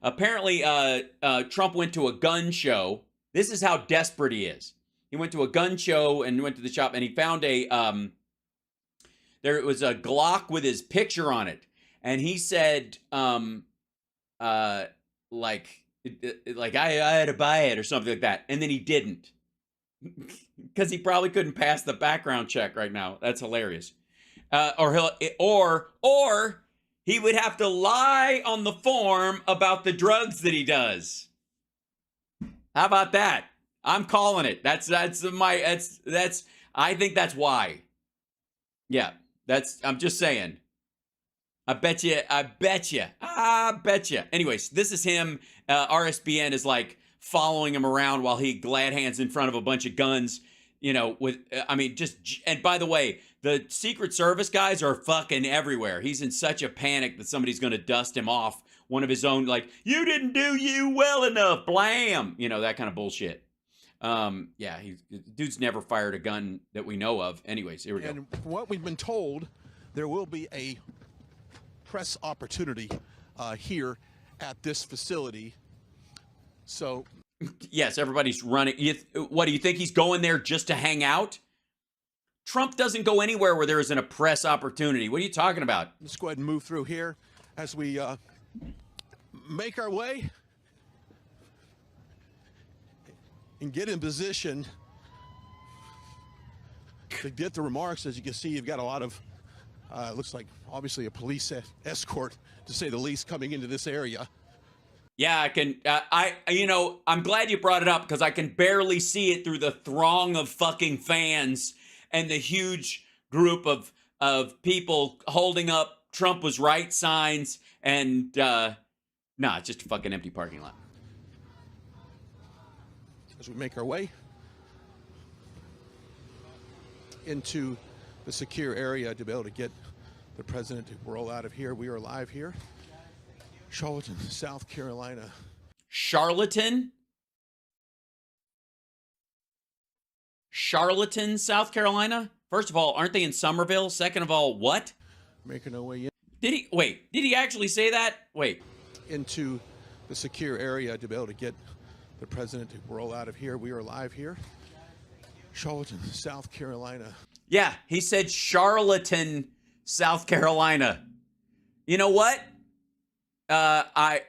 Apparently, Trump went to a gun show. This is how desperate he is. He went to a gun show and went to the shop, and he found there was a Glock with his picture on it, and he said, like I had to buy it or something like that, and then he didn't because he probably couldn't pass the background check right now. That's hilarious. Or he would have to lie on the form about the drugs that he does. How about that? I'm calling it. I think that's why. Yeah, I'm just saying. I bet you. Anyways, this is him. RSBN is like following him around while he glad hands in front of a bunch of guns, and by the way, the Secret Service guys are fucking everywhere. He's in such a panic that somebody's going to dust him off. One of his own, like, you didn't do you well enough, blam. That kind of bullshit. Dude's never fired a gun that we know of. Anyways, here we go. And from what we've been told, there will be a press opportunity here at this facility. So, yes, everybody's running. What do you think he's going there just to hang out? Trump doesn't go anywhere where there isn't a press opportunity. What are you talking about? Let's go ahead and move through here as we make our way and get in position to get the remarks. As you can see, you've got a lot of, looks like obviously a police escort, to say the least, coming into this area. Yeah, I can, I'm glad you brought it up because I can barely see it through the throng of fucking fans and the huge group of people holding up Trump was right signs and, it's just a fucking empty parking lot. As we make our way into the secure area to be able to get the president to roll out of here. We are live here, Charlottesville, South Carolina. Charlottesville, South Carolina? First of all, aren't they in Somerville? Second of all, what? Making our way in. Did he actually say that? Wait. Into the secure area to be able to get the president to roll out of here. We are live here, Charlottesville, South Carolina. Yeah, he said Charlatan, South Carolina. You know what? I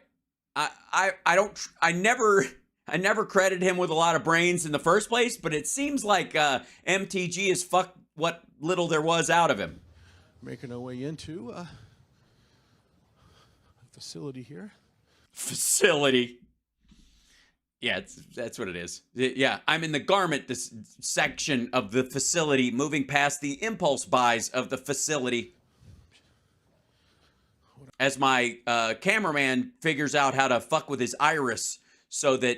never credited him with a lot of brains in the first place, but it seems like MTG has fucked what little there was out of him. Making our way into a facility here. Facility. Yeah, that's what it is. Yeah, I'm in the garment this section of the facility, moving past the impulse buys of the facility. As my cameraman figures out how to fuck with his iris so that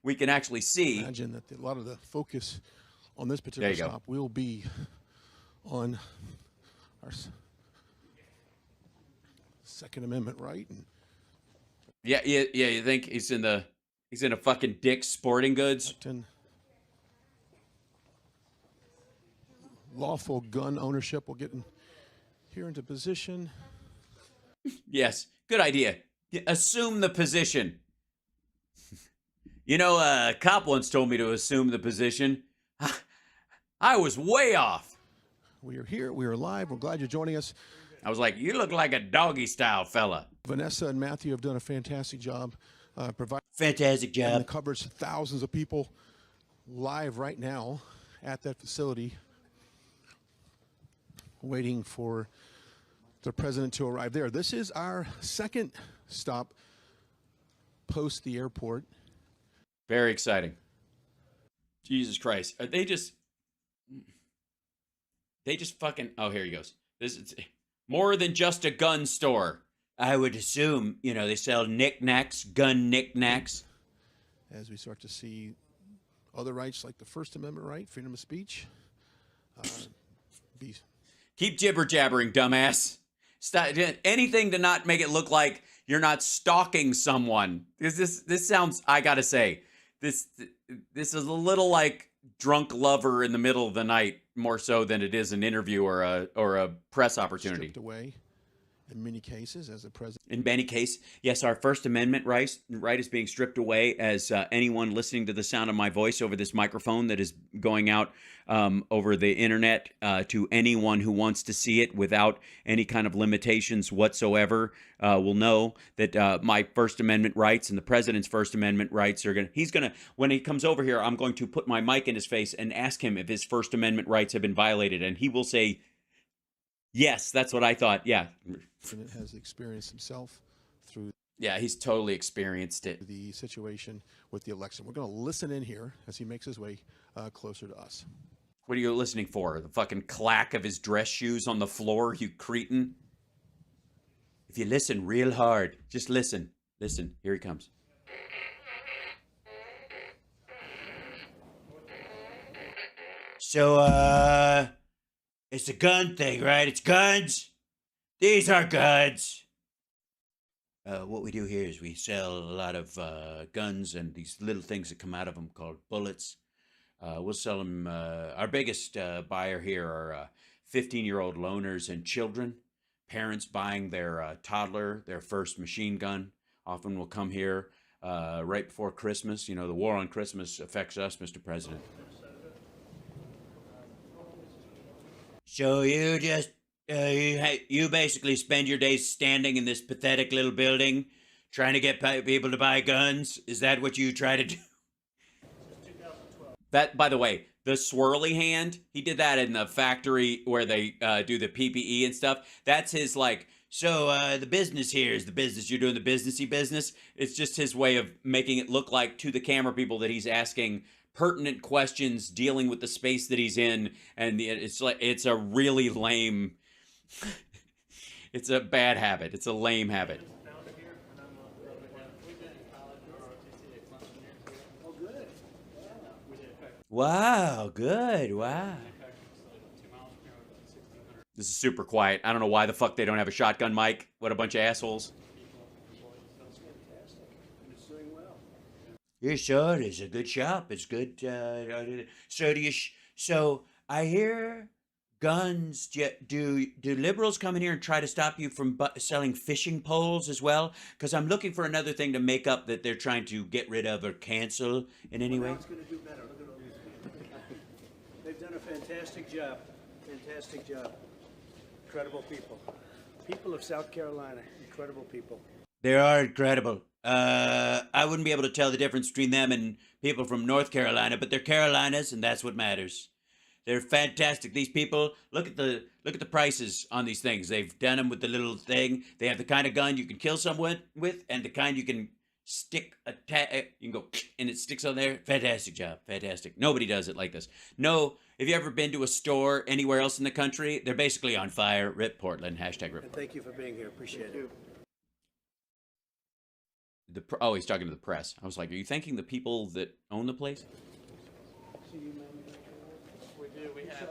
we can actually see. Imagine that a lot of the focus on this particular stop will be on our Second Amendment right. And yeah. You think he's in a fucking Dick's Sporting Goods? Lawful gun ownership will get here into position. Yes, good idea. Assume the position. A cop once told me to assume the position. I was way off. We are here. We are live. We're glad you're joining us. I was like, you look like a doggy style fella. Vanessa and Matthew have done a fantastic job providing the coverage to thousands of people live right now at that facility, waiting for the president to arrive there. This is our second stop post the airport. Very exciting. Jesus Christ. They just fucking, oh, here he goes. This is more than just a gun store. I would assume, they sell knickknacks, gun knickknacks. As we start to see other rights like the First Amendment right, freedom of speech. Keep jibber jabbering, dumbass. Stop anything to not make it look like you're not stalking someone. This sounds, I gotta say, this is a little like drunk lover in the middle of the night, more so than it is an interview or a press opportunity. Stripped away In many cases, as the president. In many cases, yes, our First Amendment right is being stripped away as anyone listening to the sound of my voice over this microphone that is going out over the internet to anyone who wants to see it without any kind of limitations whatsoever will know that my First Amendment rights and the president's First Amendment rights are when he comes over here, I'm going to put my mic in his face and ask him if his First Amendment rights have been violated, and he will say, yes, that's what I thought. Yeah. President has experienced himself through. Yeah, he's totally experienced it. The situation with the election. We're going to listen in here as he makes his way closer to us. What are you listening for? The fucking clack of his dress shoes on the floor, you cretin? If you listen real hard, just listen. Listen, here he comes. So, it's a gun thing, right? It's guns. These are guns. What we do here is we sell a lot of guns and these little things that come out of them called bullets. We'll sell them. Our biggest buyer here are 15-year-old loners and children. Parents buying their toddler, their first machine gun. Often will come here right before Christmas. You know, the war on Christmas affects us, Mr. President. So you just, you basically spend your days standing in this pathetic little building trying to get people to buy guns? Is that what you try to do? That, by the way, the swirly hand, he did that in the factory where they do the PPE and stuff. That's his, like, so the business here is the business. You're doing the businessy business. It's just his way of making it look like to the camera people that he's asking pertinent questions dealing with the space that he's in, and it's like it's a really lame it's a bad habit. It's a lame habit. Wow, good. Wow. This is super quiet. I don't know why the fuck they don't have a shotgun mic. What a bunch of assholes. You're sure it's a good shop. It's good. So do you? So I hear guns. Do liberals come in here and try to stop you from selling fishing poles as well? Because I'm looking for another thing to make up that they're trying to get rid of or cancel in any way. It's going to do better. Look at all these. They've done a fantastic job. Fantastic job. Incredible people. People of South Carolina. Incredible people. They are incredible. I wouldn't be able to tell the difference between them and people from North Carolina, but they're Carolinas, and that's what matters. They're fantastic. These people, look at the prices on these things. They've done them with the little thing. They have the kind of gun you can kill someone with, and the kind you can stick you can go and it sticks on there. Fantastic job. Fantastic. Nobody does it like this. No. Have you ever been to a store anywhere else in the country? They're basically on fire. Rip Portland. Hashtag rip. And thank you for being here. Appreciate it. Oh, he's talking to the press. I was like, are you thanking the people that own the place? We do. We have.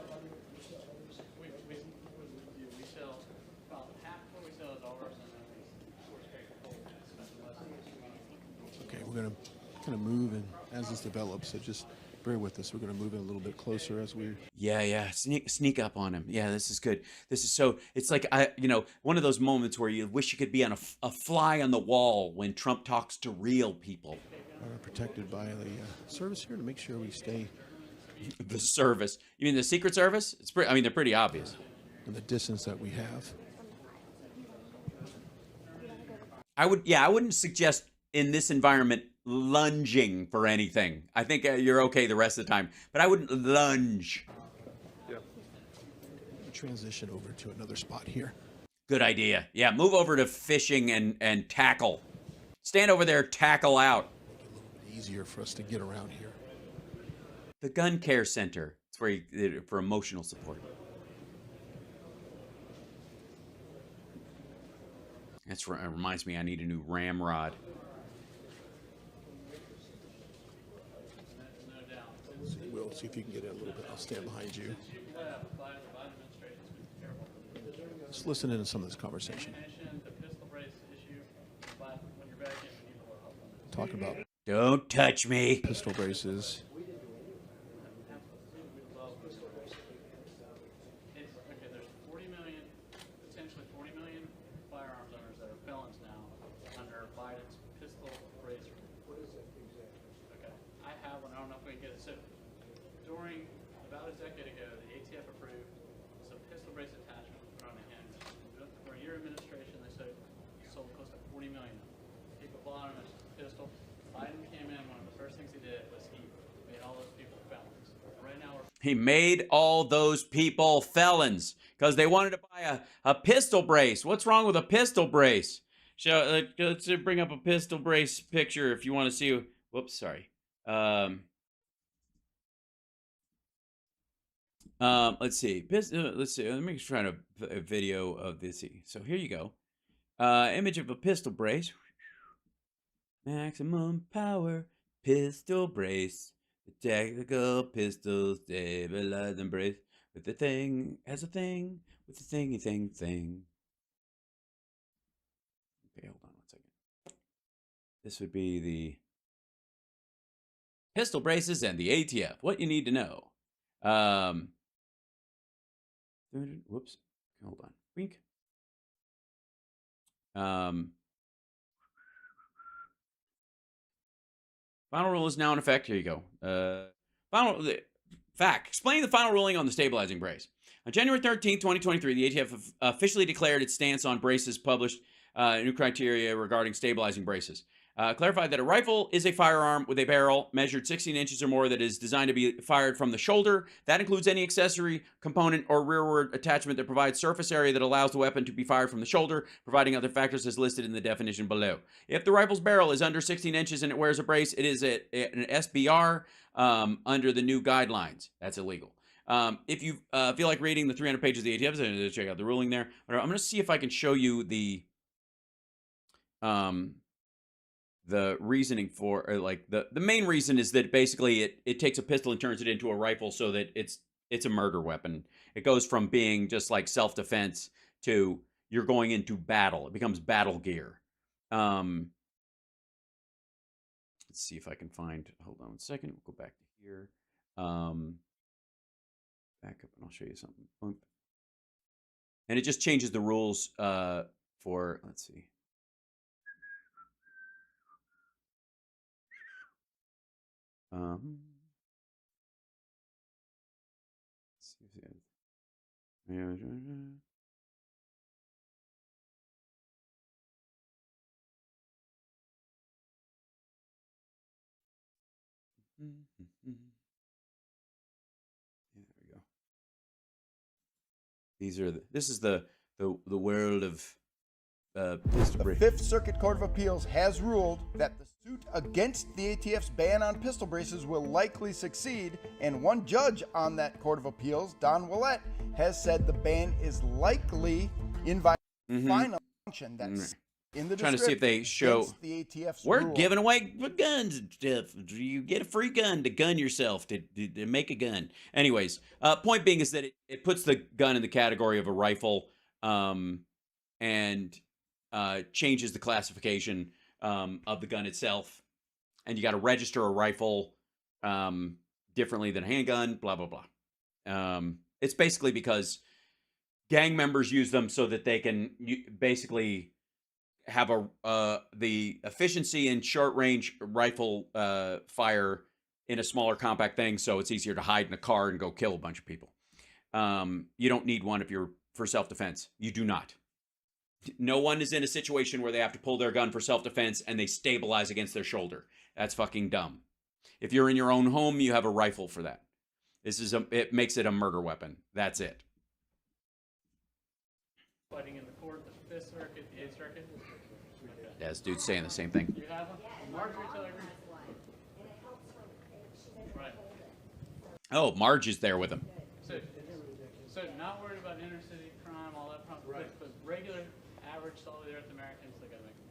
We sell about half what we sell is ours, and then Okay, we're going to kind of move in as this develops. So just bear with us. We're going to move in a little bit closer as we. Yeah. Sneak up on him. Yeah, this is good. This is so. It's like one of those moments where you wish you could be on a fly on the wall when Trump talks to real people. Are protected by the service here to make sure we stay. The service? You mean the Secret Service? It's pretty. I mean, they're pretty obvious. In the distance that we have. I wouldn't suggest in this environment lunging for anything. I think you're okay the rest of the time, but I wouldn't lunge. Yeah. Transition over to another spot here. Good idea. Yeah, move over to fishing and tackle. Stand over there, tackle out. Make it a little bit easier for us to get around here. The Gun Care Center. It's where for emotional support. It reminds me I need a new ramrod. We'll see if you can get in a little bit. I'll stand behind you. Let's listen into some of this conversation. Talk about Don't touch me. pistol braces. There's 40 million, potentially 40 million He made all those people felons because they wanted to buy a pistol brace. What's wrong with a pistol brace? Let's bring up a pistol brace picture if you want to see. Whoops, sorry. Let's see. Let's see. Let me try a video of this. So here you go. Image of a pistol brace. Maximum power pistol brace. The tactical pistol stabilizing brace with the thing as a thing with the thingy thing. Okay, hold on one second. This would be the pistol braces and the ATF. What you need to know. Whoops. Hold on. Wink. Final rule is now in effect. Here you go. Explain the final ruling on the stabilizing brace. On January 13th, 2023, the ATF officially declared its stance on braces, published new criteria regarding stabilizing braces. Clarified that a rifle is a firearm with a barrel measured 16 inches or more that is designed to be fired from the shoulder. That includes any accessory component or rearward attachment that provides surface area that allows the weapon to be fired from the shoulder, providing other factors as listed in the definition below. If the rifle's barrel is under 16 inches and it wears a brace, it is an SBR under the new guidelines. That's illegal. If you feel like reading the 300 pages of the ATF, check out the ruling there. I'm going to see if I can show you the reasoning for, or like the main reason is that basically it takes a pistol and turns it into a rifle so that it's a murder weapon. It goes from being just like self-defense to you're going into battle. It becomes battle gear. Let's see if I can find, hold on one second. We'll go back to here. Back up and I'll show you something. And it just changes the rules for, let's see. There we go. This is the world of pistol brace. The Fifth Circuit Court of Appeals has ruled that the suit against the ATF's ban on pistol braces will likely succeed, and one judge on that Court of Appeals, Don Willett, has said the ban is likely in violation final function that's in the trying to see if they show the ATF's we're rule. giving away guns and stuff. You get a free gun to gun yourself to make a gun. Anyways, point being is that it puts the gun in the category of a rifle, and changes the classification of the gun itself, and you got to register a rifle differently than a handgun. Blah blah blah. It's basically because gang members use them so that they can basically have the efficiency in short range rifle fire in a smaller compact thing, so it's easier to hide in a car and go kill a bunch of people. You don't need one if you're for self-defense. You do not. No one is in a situation where they have to pull their gun for self-defense and they stabilize against their shoulder. That's fucking dumb. If you're in your own home, you have a rifle for that. It makes it a murder weapon. That's it. Fighting in the court, the Fifth Circuit, the Eighth Circuit. Yeah, this dude's saying the same thing. You have one? Marjorie Taylor Greene. Right. Oh, Marge is there with him. So not worried about inner city crime, all that problem, right. But regular, average, solid Earth Americans, they gotta make them.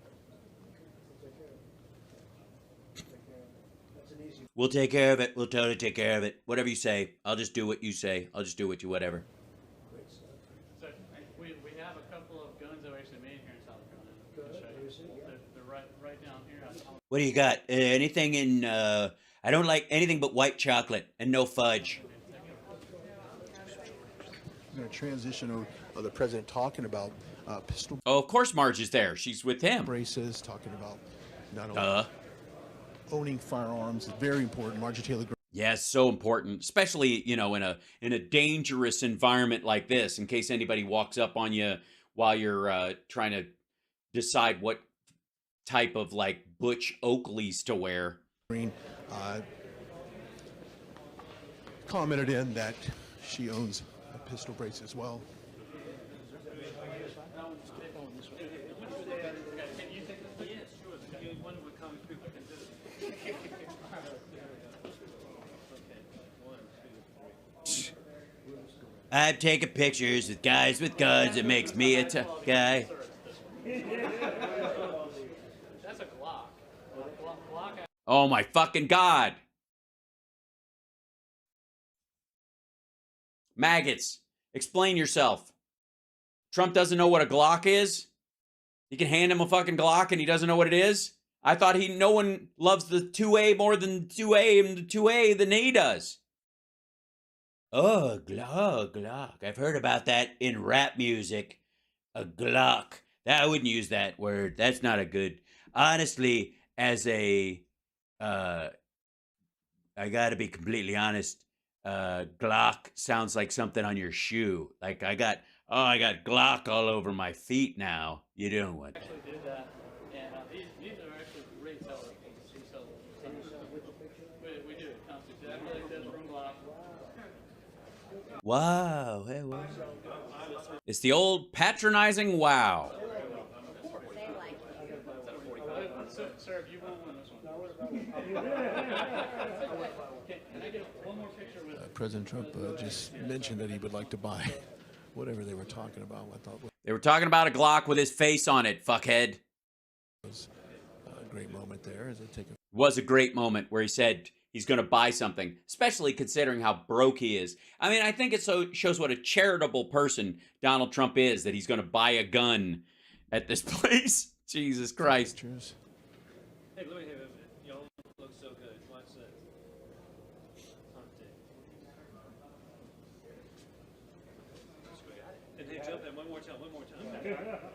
We'll take care of it. We'll totally take care of it. Whatever you say. I'll just do what you say. I'll just do what you whatever. So we have a couple of guns that we actually made here in South Carolina. They're right down here. What do you got? Anything in, I don't like anything but white chocolate and no fudge. I'm going to transition of the president talking about pistol Oh, of course Marge is there. She's with him. braces, talking about not only owning firearms is very important. Marjorie Taylor Greene. Yes, so important, especially, in a dangerous environment like this, in case anybody walks up on you while you're trying to decide what type of like Butch Oakleys to wear. commented in that she owns a pistol brace as well. I'm taking pictures with guys with guns. It makes me a tough guy. That's a Glock. Glock. Oh my fucking God. Maggots, explain yourself. Trump doesn't know what a Glock is? You can hand him a fucking Glock and he doesn't know what it is? I thought no one loves the 2A more than 2A and the 2A than he does. Oh, Glock. I've heard about that in rap music. A Glock. I wouldn't use that word. That's not a good. Honestly, as a, I gotta be completely honest. Glock sounds like something on your shoe. Like I got Glock all over my feet now. You doing what? Actually did that, and these are actually great sellers. We do. It comes exactly like this from Glock. Wow. Hey, wow. It's the old patronizing wow. Sir, if you won't win this one. Can I get one more picture with President Trump just mentioned that he would like to buy whatever they were talking about. I thought They were talking about a Glock with his face on it, fuckhead. was a great moment there. As they take a Was a great moment where he said he's going to buy something, especially considering how broke he is. I mean, I think it shows what a charitable person Donald Trump is, that he's going to buy a gun at this place. Jesus Christ. pictures. Hey, look at him. Y'all look so good. Watch this. And hey, jump in one more time.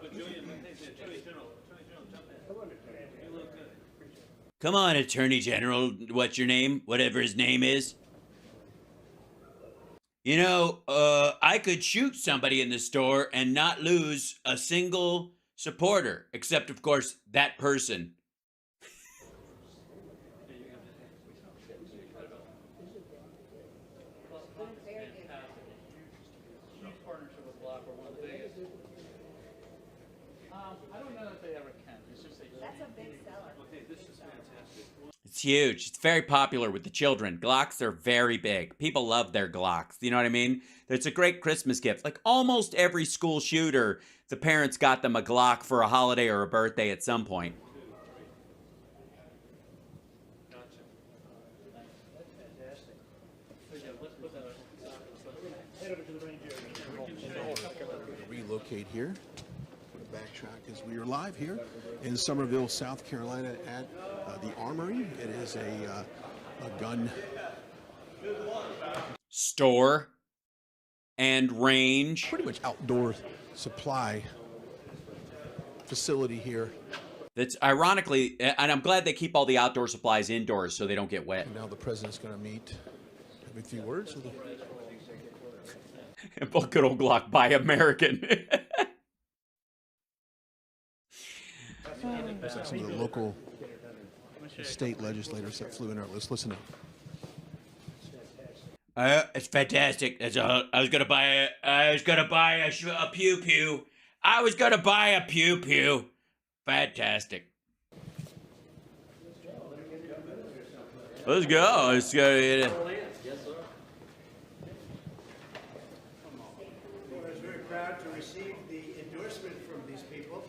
But Julian, Attorney General, jump in. You look good. Come on, Attorney General, what's your name? Whatever his name is. You know, I could shoot somebody in the store and not lose a single supporter, except, of course, that person. huge partnership with Glock. We're one of the biggest. I don't know if they ever can. It's just that's a big seller. Okay, this is fantastic. It's huge. It's very popular with the children. Glocks are very big. People love their Glocks. You know what I mean? It's a great Christmas gift. Like almost every school shooter, the parents got them a Glock for a holiday or a birthday at some point. Relocate here. Backtrack as we are live here in Summerville, South Carolina at the Armory. It is a gun Store and range. pretty much outdoor supply facility here. That's ironically, and I'm glad they keep all the outdoor supplies indoors so they don't get wet. And now the president's going to meet, have a few words with Good old Glock by American. Looks like some of the local state legislators that flew in there. Let's listen up. It's fantastic. That's all. I was gonna buy a pew pew. I was gonna buy a pew pew. Fantastic. Let's go. Let's go. I was very proud to receive the endorsement from these people.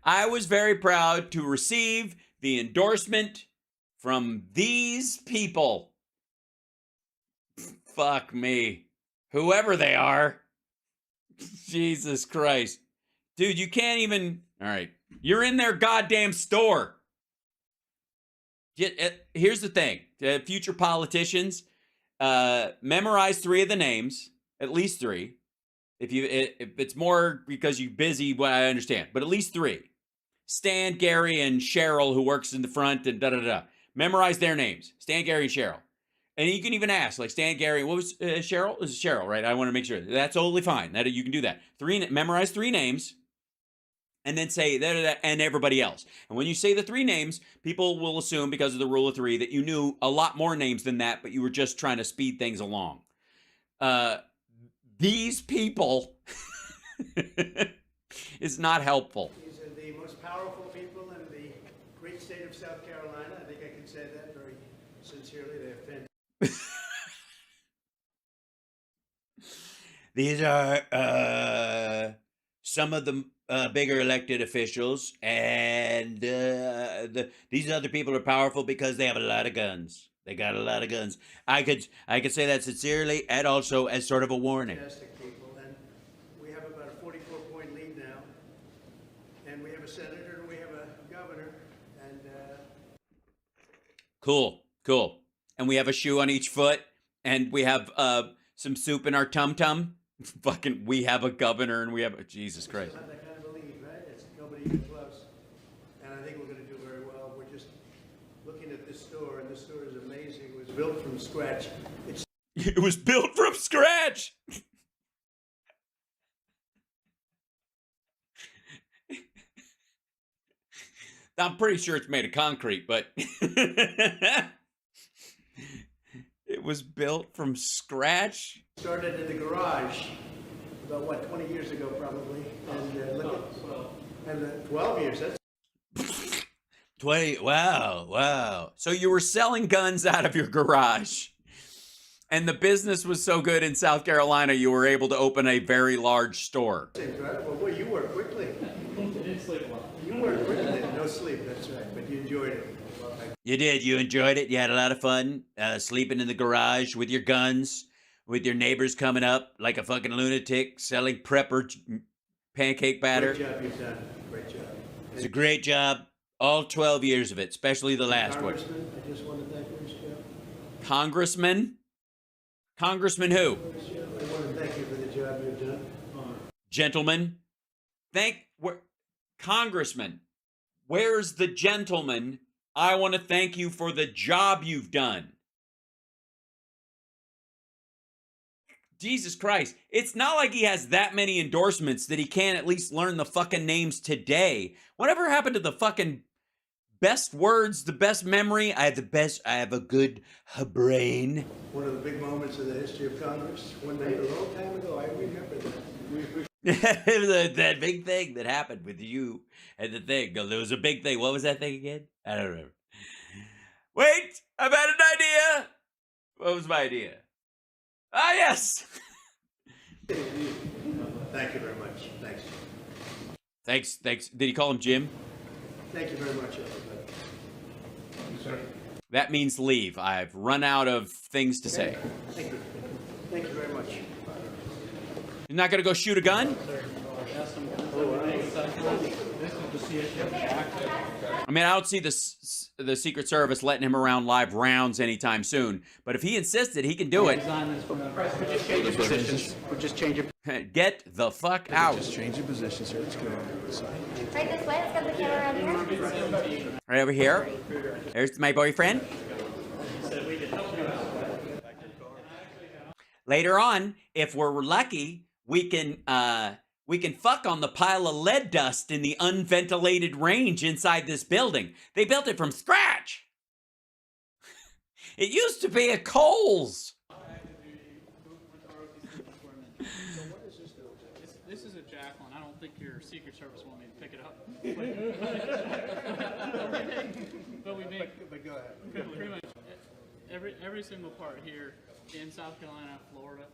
I was very proud to receive the endorsement from these people. Fuck me. Whoever they are. Jesus Christ. Dude, you can't even... All right. You're in their goddamn store. Here's the thing. Future politicians, memorize 3 of the names. At least 3. If it's more because you're busy, well, I understand. But at least 3. Stan, Gary, and Cheryl, who works in the front, and da-da-da. Memorize their names. Stan, Gary, and Cheryl. And you can even ask, like, Stan, Gary, what was Cheryl? This is Cheryl, right? I want to make sure. That's totally fine. That you can do that. Memorize 3 names. and then say da, da, da, and everybody else. And when you say the 3 names, people will assume, because of the rule of 3, that you knew a lot more names than that, but you were just trying to speed things along. These people is not helpful. These are the most powerful people in the great state of South Carolina. I think I can say that very sincerely. They're fantastic. These are some of the bigger elected officials, and these other people are powerful because they have a lot of guns. They got a lot of guns. I could say that sincerely, and also as sort of a warning. Fantastic people, and we have about a 44-point lead now, and we have a senator, and we have a governor, and Cool. And we have a shoe on each foot, and we have some soup in our tum-tum. Fucking, we have a governor, and we have a, Jesus Christ. not that kind of a lead, right? It's nobody even close, and I think we're going to do very well. We're just looking at this store, and this store is amazing. It was built from scratch. It was built from scratch. I'm pretty sure it's made of concrete, but it was built from scratch. Started in the garage about, what, 20 years ago probably, and look at, and 12 years, that's 20, wow. So you were selling guns out of your garage, and the business was so good in South Carolina, you were able to open a very large store. incredible. Well, you work quickly. Didn't sleep a lot. You work quickly. No sleep, that's right, but you enjoyed it. You did. You enjoyed it. You had a lot of fun sleeping in the garage with your guns, with your neighbors coming up like a fucking lunatic, selling prepper pancake batter. Great job you've done. Great job. It's a great job. All 12 years of it, especially the last one. Congressman, I just want to thank you, Mr. Chair. Congressman? Congressman who? I want to thank you for the job you've done. Gentlemen? Congressman, where's the gentleman? I want to thank you for the job you've done. Jesus Christ. It's not like he has that many endorsements that he can't at least learn the fucking names today. Whatever happened to the fucking best words, the best memory? I have a good brain. One of the big moments in the history of Congress. One day, a long time ago, I remember that. It was that big thing that happened with you and the thing. There was a big thing. What was that thing again? I don't remember. Wait, I've had an idea. What was my idea? Ah, yes. Thank you very much. Thanks. Thanks. Did he call him Jim? Thank you very much, everybody. That means leave. I've run out of things to say. Thank you. Thank you very much. You're not going to go shoot a gun? I mean, I don't see the Secret Service letting him around live rounds anytime soon. But if he insisted, he can do it. We'll just change it. Get the fuck out. Just change your positions here. Let's go on the side. Right this way. Let's get the camera around here. Right over here. There's my boyfriend. Later on, if we're lucky, we can fuck on the pile of lead dust in the unventilated range inside this building. They built it from scratch. It used to be a Kohl's. This is a Jacqueline. I don't think your Secret Service want me to pick it up. But we make, But go ahead. pretty much every single part here in South Carolina, Florida.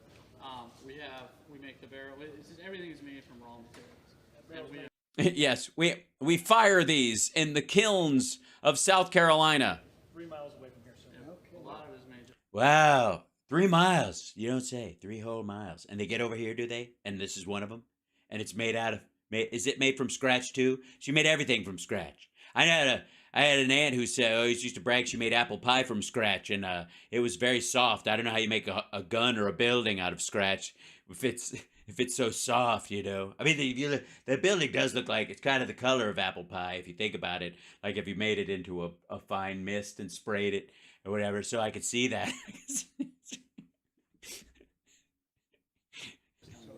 We make the barrel. Everything is made from raw materials. And we Yes, we fire these in the kilns of South Carolina. 3 miles away from here, so a lot of it is made. Wow, 3 miles. You don't say. 3 whole miles. And they get over here, do they? And this is one of them. And it's made out of. Is it made from scratch too? She made everything from scratch. I had an aunt who said, always used to brag she made apple pie from scratch, and it was very soft. I don't know how you make a gun or a building out of scratch if it's so soft, you know. I mean, the building does look like it's kind of the color of apple pie if you think about it. Like if you made it into a fine mist and sprayed it or whatever. So I could see that. So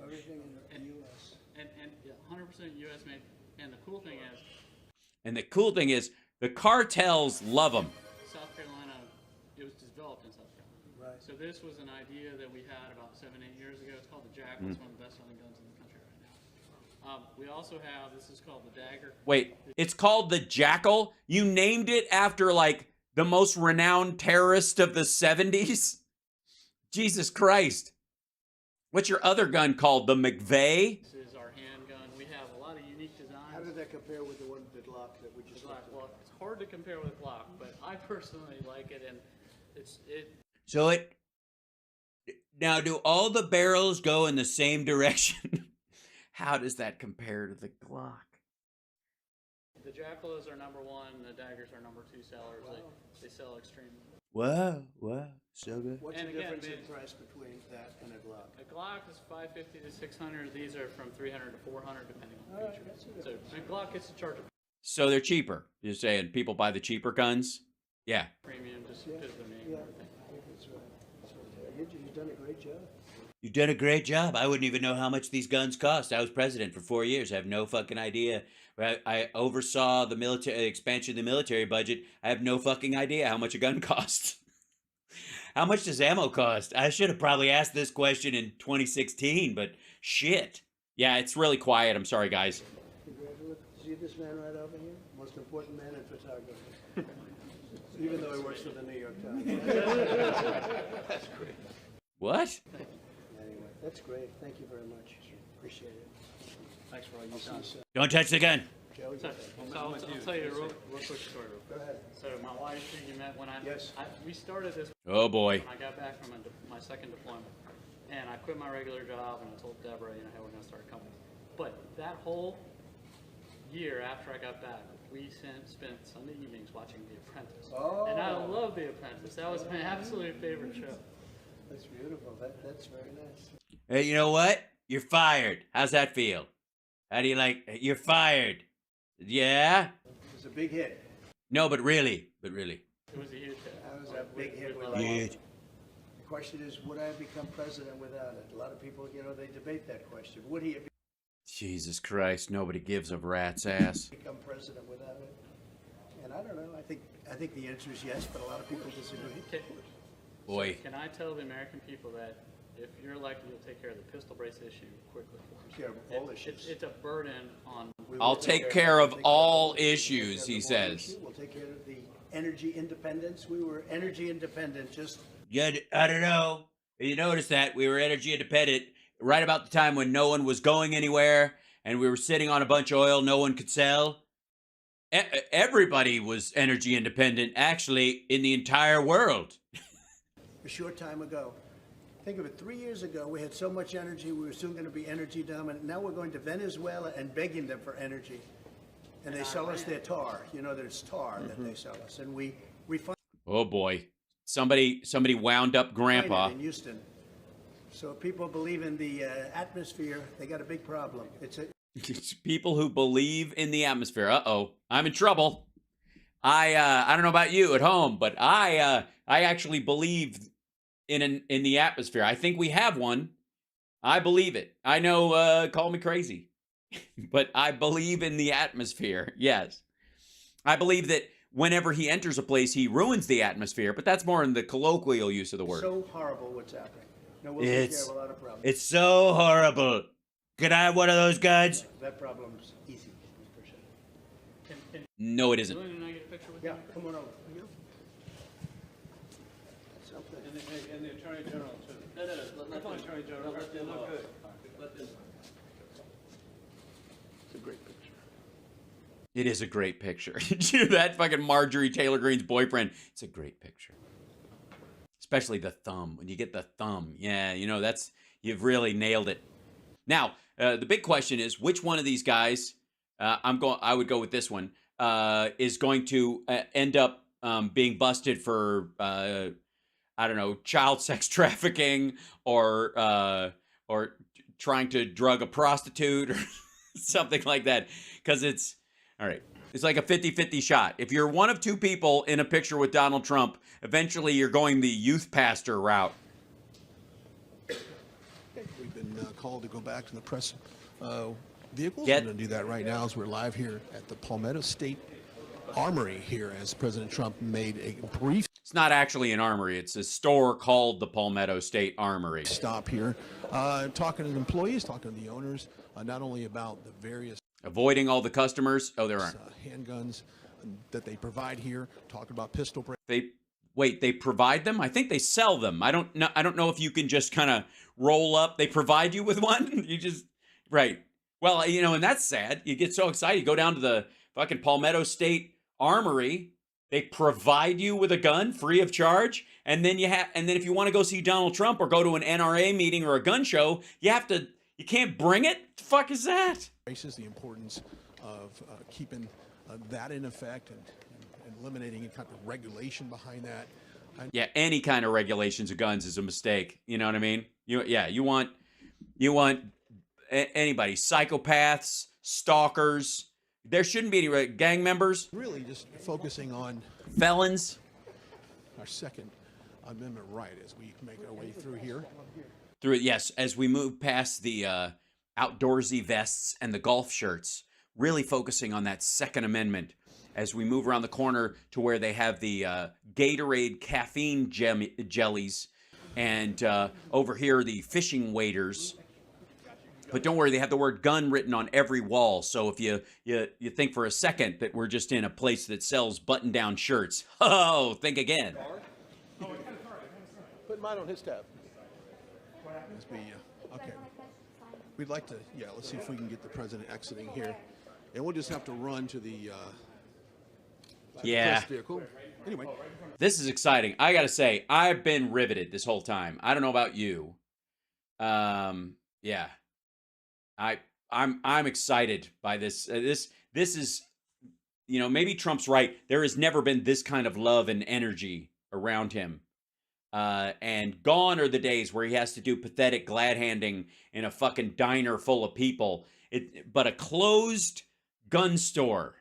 everything in the U.S. And 100% U.S. made. And the cool thing is, the cartels love them. South Carolina, it was developed in South Carolina. Right. So this was an idea that we had about 7-8 years ago. It's called the Jackal. It's one of the best-selling guns in the country right now. We also have, this is called the Dagger. Wait, it's called the Jackal? You named it after, like, the most renowned terrorist of the 70s? Jesus Christ. What's your other gun called? The McVeigh? This is our handgun. We have a lot of unique designs. How did that compare with the one, the Glock that we just Glock. looked at? Well, it's hard to compare with Glock, but I personally like it, and So now do all the barrels go in the same direction? How does that compare to the Glock? the Jackal is our number one. The Daggers are number 2 sellers. Wow. They sell extremely. Wow, so good. What's And the again, difference in man- price between that and a Glock? A Glock is $550 to $600. These are from $300 to $400, depending on All right, feature. that's a So difference. a Glock gets a charge of So they're cheaper. You're saying people buy the cheaper guns? Yeah. premium just Yeah. because of the name Yeah, and everything. I think that's right. That's right. You've done a great job. You've done a great job. I wouldn't even know how much these guns cost. I was president for 4 years. I have no fucking idea. I oversaw the military expansion of the military budget. I have no fucking idea how much a gun costs. How much does ammo cost? I should have probably asked this question in 2016, but shit. Yeah, it's really quiet. I'm sorry, guys. Congratulations. See this man right over here? Most important man in photography. Even though he works for the New York Times. That's great. What? Anyway, that's great. Thank you very much. Appreciate it. Thanks for all you've done. Don't touch the gun. Joey, So I'll tell you a real quick story. go ahead. So my wife, who you met when Yes. we started this Oh boy. when I got back from my second deployment, and I quit my regular job, and I told Deborah, hey, we're gonna start a company. But that whole year after I got back, we spent Sunday evenings watching The Apprentice, and I Oh. love The Apprentice. That was my absolute favorite show. That's beautiful. That's very nice. Hey, you know what? You're fired. How's that feel? How do you like? You're fired. Yeah? It was a big hit. No, but really. It was a huge hit. That was a big hit. With with Huge. The question is, would I have become president without it? A lot of people, they debate that question. Would he have Jesus Christ, nobody gives a rat's ass. become president without it? And I don't know. I think the answer is yes, but a lot of people disagree. Okay. Boy. Can I tell the American people that if you're elected, you'll take care of the pistol brace issue quickly for us? Care of all issues. It's a burden on. We will I'll take care of all issues, he says. We'll take care of the energy independence. We were energy independent just Yeah, I don't know. You notice that we were energy independent right about the time when no one was going anywhere and we were sitting on a bunch of oil no one could sell. Everybody was energy independent, actually, in the entire world. a short time ago. Think of it, 3 years ago, we had so much energy, we were soon going to be energy dominant. Now we're going to Venezuela and begging them for energy. And they sell us their tar. You know, there's tar that they sell us. And we find Oh boy. Somebody wound up Grandpa. it in Houston. So if people believe in the atmosphere, they got a big problem. People who believe in the atmosphere. Uh-oh. I'm in trouble. I don't know about you at home, but I actually believe in the atmosphere. I think we have one. I believe it. I know, call me crazy, but I believe in the atmosphere. Yes. I believe that whenever he enters a place, he ruins the atmosphere, but that's more in the colloquial use of the word. So horrible what's happening. No, we'll take care of a lot of problems. It's so horrible. Can I have one of those guns? That problem's easy, Mr. President. Can No, it isn't. Julian and I get a picture with Yeah, you? come on over. Something. And the Attorney General, too. No, Come on, Attorney General. They look good. Let them. It's a great picture. It is a great picture. That fucking Marjorie Taylor Greene's boyfriend. It's a great picture. Especially the thumb. When you get the thumb. Yeah, you've really nailed it. Now, the big question is, which one of these guys, I would go with this one, is going to end up being busted for, I don't know, child sex trafficking or trying to drug a prostitute or something like that. Because it's, all right, it's like a 50-50 shot. If you're one of two people in a picture with Donald Trump, eventually you're going the youth pastor route. We've been called to go back to the press vehicles. We're going to do that right now as we're live here at the Palmetto State Armory here as President Trump made a brief It's not actually an armory. It's a store called the Palmetto State Armory. stop here, talking to the employees, talking to the owners, not only about the various Avoiding all the customers. Oh, there aren't. handguns that they provide here, talking about pistol break. They provide them? I think they sell them. I don't know if you can just kind of roll up. They provide you with one? You just, right. Well, you know, and that's sad. You get so excited. You go down to the fucking Palmetto State Armory. They provide you with a gun free of charge. And then if you want to go see Donald Trump or go to an NRA meeting or a gun show, you can't bring it? The fuck is that? The importance of keeping that in effect and eliminating any kind of regulation behind that. Yeah, any kind of regulations of guns is a mistake. You know what I mean? You want anybody, psychopaths, stalkers. There shouldn't be any gang members. Really just focusing on felons. Our Second Amendment right as we make our way through here. Yes, as we move past the outdoorsy vests and the golf shirts, really focusing on that Second Amendment as we move around the corner to where they have the Gatorade caffeine jellies, and over here the fishing waders. But don't worry, they have the word gun written on every wall. So if you think for a second that we're just in a place that sells button-down shirts, oh, think again. Put mine on his tab. Okay. We'd like to, let's see if we can get the president exiting here. And we'll just have to run to the press vehicle. Anyway. This is exciting. I got to say, I've been riveted this whole time. I don't know about you. Yeah. I'm excited by this. This is, you know, maybe Trump's right. There has never been this kind of love and energy around him. And gone are the days where he has to do pathetic glad handing in a fucking diner full of people. But a closed gun store.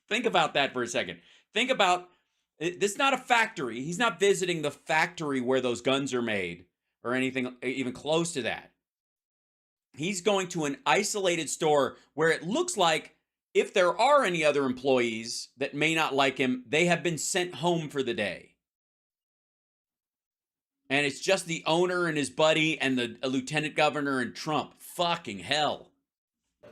Think about that for a second. Think about this. Not a factory. He's not visiting the factory where those guns are made or anything even close to that. He's going to an isolated store where it looks like if there are any other employees that may not like him, they have been sent home for the day. And it's just the owner and his buddy and the lieutenant governor and Trump. Fucking hell.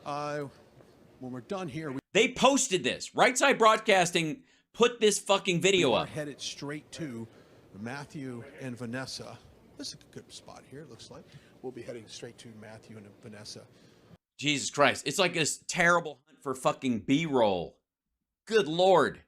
When we're done here, they posted this. Right Side Broadcasting put this fucking video up. Headed straight to Matthew and Vanessa. This is a good spot here, it looks like. We'll be heading straight to Matthew and Vanessa. Jesus Christ. It's like this terrible hunt for fucking B-roll. Good Lord.